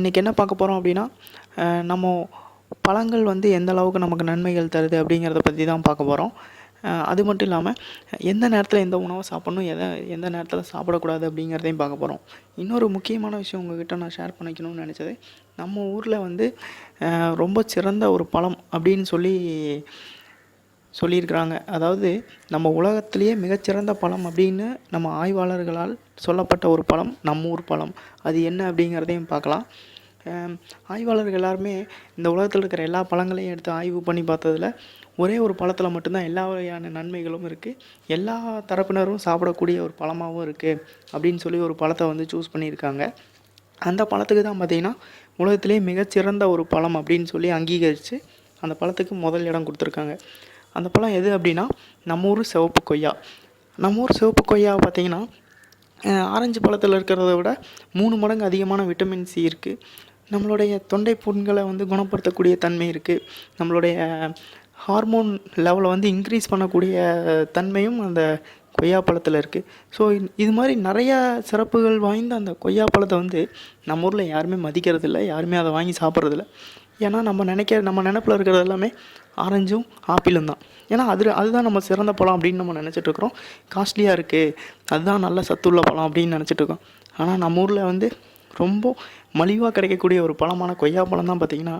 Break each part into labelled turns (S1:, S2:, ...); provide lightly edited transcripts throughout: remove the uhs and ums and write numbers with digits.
S1: இன்றைக்கி என்ன பார்க்க போகிறோம் அப்படின்னா, நம்ம பழங்கள் வந்து எந்த அளவுக்கு நமக்கு நன்மைகள் தருது அப்படிங்கிறத பற்றி தான் பார்க்க போகிறோம். அது மட்டும் இல்லாமல் எந்த நேரத்தில் எந்த உணவை சாப்பிட்ணும், எந்த நேரத்தில் சாப்பிடக்கூடாது அப்படிங்கிறதையும் பார்க்க போகிறோம். இன்னொரு முக்கியமான விஷயம் உங்கள்கிட்ட நான் ஷேர் பண்ணிக்கணும்னு நினச்சது, நம்ம ஊரில் வந்து ரொம்ப சிறந்த ஒரு பழம் அப்படின்னு சொல்லியிருக்கிறாங்க. அதாவது நம்ம உலகத்திலேயே மிகச்சிறந்த பழம் அப்படின்னு நம்ம ஆய்வாளர்களால் சொல்லப்பட்ட ஒரு பழம் நம்ம ஊர் பழம். அது என்ன அப்படிங்கிறதையும் பார்க்கலாம். ஆய்வாளர்கள் எல்லாருமே இந்த உலகத்தில் இருக்கிற எல்லா பழங்களையும் எடுத்து ஆய்வு பண்ணி பார்த்ததில் ஒரே ஒரு பழத்தில் மட்டும்தான் எல்லா வகையான நன்மைகளும் இருக்குது, எல்லா தரப்பினரும் சாப்பிடக்கூடிய ஒரு பழமாகவும் இருக்குது அப்படின்னு சொல்லி ஒரு பழத்தை வந்து சூஸ் பண்ணியிருக்காங்க. அந்த பழத்துக்கு தான் பார்த்திங்கன்னா உலகத்திலே மிகச்சிறந்த ஒரு பழம் அப்படின்னு சொல்லி அங்கீகரித்து அந்த பழத்துக்கு முதல் இடம் கொடுத்துருக்காங்க. அந்த பழம் எது அப்படின்னா நம்ம ஊர் சிவப்பு கொய்யா. நம்ம ஊர் சிவப்பு கொய்யா பார்த்திங்கன்னா ஆரஞ்சு பழத்தில் இருக்கிறத விட 3 மடங்கு அதிகமான விட்டமின் சி இருக்குது. நம்மளுடைய தொண்டை புண்களை வந்து குணப்படுத்தக்கூடிய தன்மை இருக்குது. நம்மளுடைய ஹார்மோன் லெவலை வந்து இன்க்ரீஸ் பண்ணக்கூடிய தன்மையும் அந்த கொய்யா பழத்தில் இருக்குது. ஸோ இது மாதிரி நிறையா சிறப்புகள் வாய்ந்த அந்த கொய்யா பழத்தை வந்து நம்ம ஊரில் யாருமே மதிக்கிறதில்ல, யாருமே அதை வாங்கி சாப்பிட்றதில்ல. ஏன்னா நம்ம நினப்பில் இருக்கிறது எல்லாமே ஆரஞ்சும் ஆப்பிளும் தான். ஏன்னா அதுதான் நம்ம சிறந்த பழம் அப்படின்னு நம்ம நினச்சிட்ருக்குறோம். காஸ்ட்லியாக இருக்குது, அதுதான் நல்ல சத்துள்ள பழம் அப்படின்னு நினச்சிட்ருக்கோம். ஆனால் நம்ம ஊரில் வந்து ரொம்ப மலிவாக கிடைக்கக்கூடிய ஒரு பழமான கொய்யா பழம் தான் பார்த்திங்கன்னா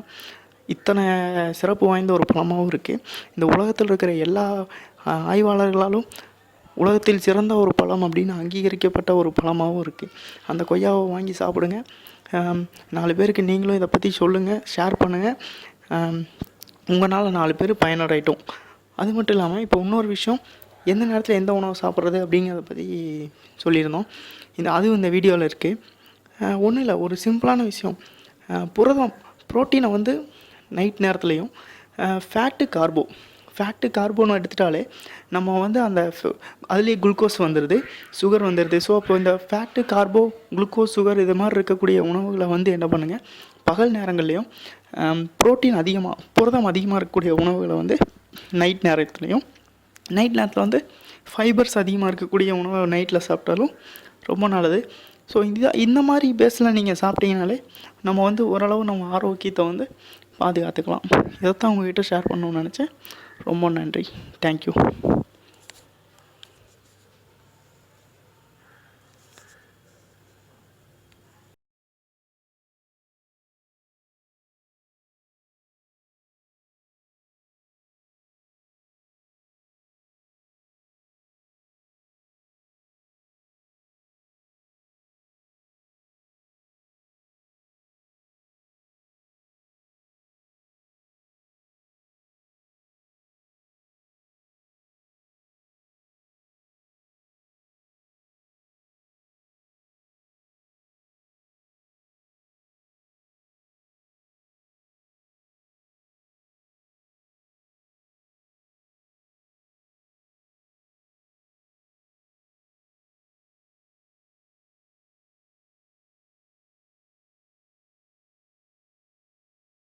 S1: இத்தனை சிறப்பு வாய்ந்த ஒரு பழமாகவும் இருக்குது. இந்த உலகத்தில் இருக்கிற எல்லா ஆய்வாளர்களாலும் உலகத்தில் சிறந்த ஒரு பழம் அப்படின்னு அங்கீகரிக்கப்பட்ட ஒரு பழமாகவும் இருக்குது. அந்த கொய்யாவை வாங்கி சாப்பிடுங்க. 4 பேருக்கு நீங்களும் இதை பற்றி சொல்லுங்கள், ஷேர் பண்ணுங்கள். உங்களால் 4 பேர் பயனடையட்டும். அது மட்டும் இல்லாமல் இப்போ இன்னொரு விஷயம், எந்த நேரத்தில் எந்த உணவு சாப்பிட்றது அப்படிங்கிறத பற்றி சொல்லியிருந்தோம். அதுவும் இந்த வீடியோவில் இருக்குது. ஒன்றும் இல்லை, ஒரு சிம்பிளான விஷயம். புரோட்டீனை வந்து நைட் நேரத்துலையும், ஃபேட்டு கார்போன்னு எடுத்துட்டாலே நம்ம வந்து அந்த அதுலேயே குளுக்கோஸ் வந்துடுது, சுகர் வந்துடுது. ஸோ அப்போ இந்த ஃபேட்டு, கார்போ, குளுக்கோஸ், சுகர் இது மாதிரி இருக்கக்கூடிய உணவுகளை வந்து என்ன பண்ணுங்கள், பகல் நேரங்கள்லேயும் புரதம் அதிகமாக இருக்கக்கூடிய உணவுகளை வந்து நைட் நேரத்தில் வந்து ஃபைபர்ஸ் அதிகமாக இருக்கக்கூடிய உணவை நைட்டில் சாப்பிட்டாலும் ரொம்ப நல்லது. ஸோ இந்த மாதிரி பேஸில் நீங்கள் சாப்பிட்டீங்கனாலே நம்ம வந்து ஓரளவு நம்ம ஆரோக்கியத்தை வந்து பாதுகாத்துக்கலாம். இதைத்தான் உங்கள்கிட்ட ஷேர் பண்ணணும்னு நினச்சேன். ரொம்ப நன்றி. தேங்க்யூ.